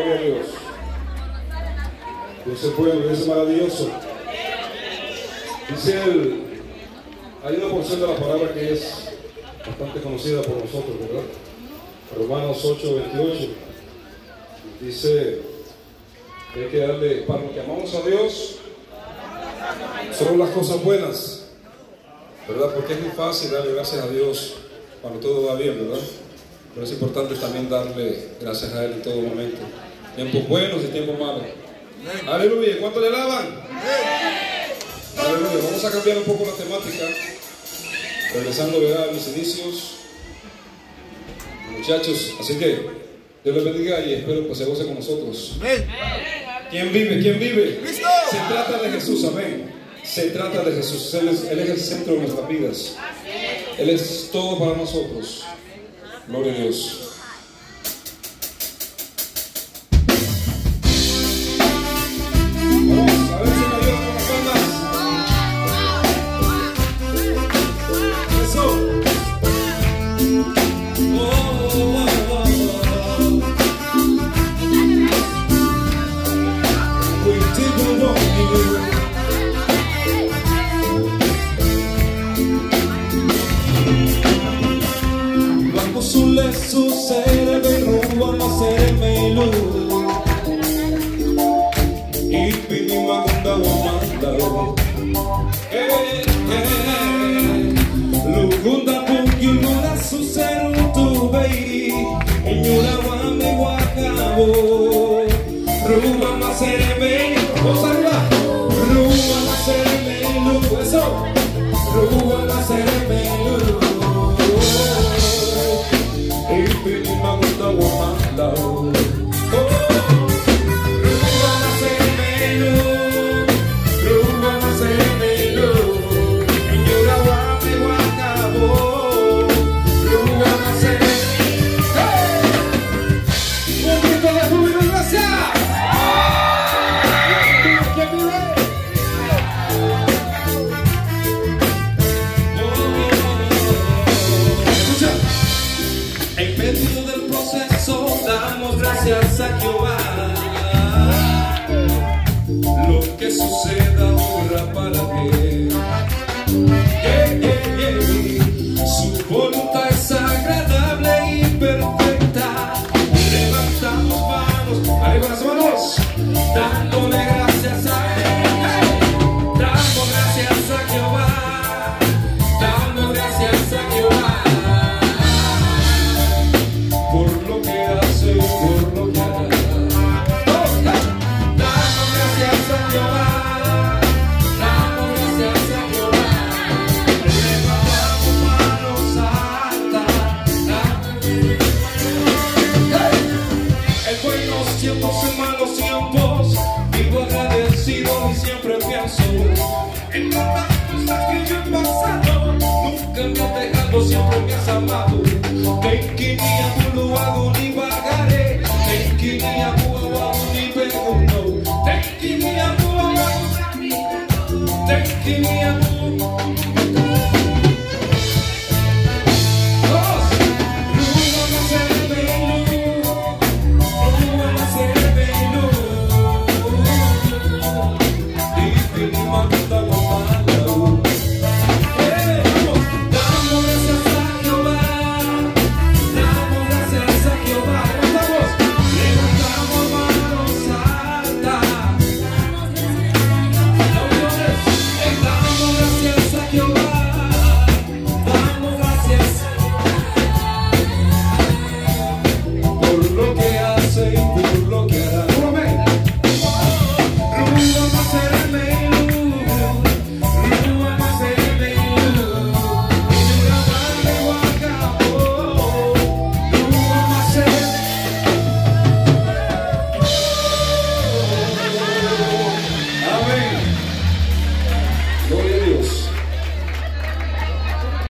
Gloria a Dios. Dios es bueno, Dios es maravilloso. Dice él, hay una porción de la palabra que es bastante conocida por nosotros, ¿verdad? Romanos 8:28. Dice que hay que darle, para los que amamos a Dios, solo las cosas buenas, ¿verdad? Porque es muy fácil darle gracias a Dios cuando todo va bien, ¿verdad? Pero es importante también darle gracias a Él en todo momento. Tiempos buenos y tiempos malos. Aleluya. ¿Cuánto le alaban? Aleluya. Vamos a cambiar un poco la temática. Regresando, ¿verdad?, a mis inicios. Muchachos, así que Dios les bendiga y espero que se goce con nosotros. ¿Quién vive? ¿Quién vive? Se trata de Jesús, amén. Se trata de Jesús. Él es el centro de nuestras vidas. Él es todo para nosotros. Gloria a Dios. Vamos a ver si me ayudan con las palmas. Eso. We didn't want you. Sulle su serve rubano serme lu ipini magunda wamanda lugunda pungi luna su seru tu bei inyula wame wakabo rubano serme osanga rubano serme lu eso rubano serme lu gracias a Jehová. Lo que suceda ocurra para bien. Su voluntad es agradable y perfecta. Levantamos manos. Arriba las manos.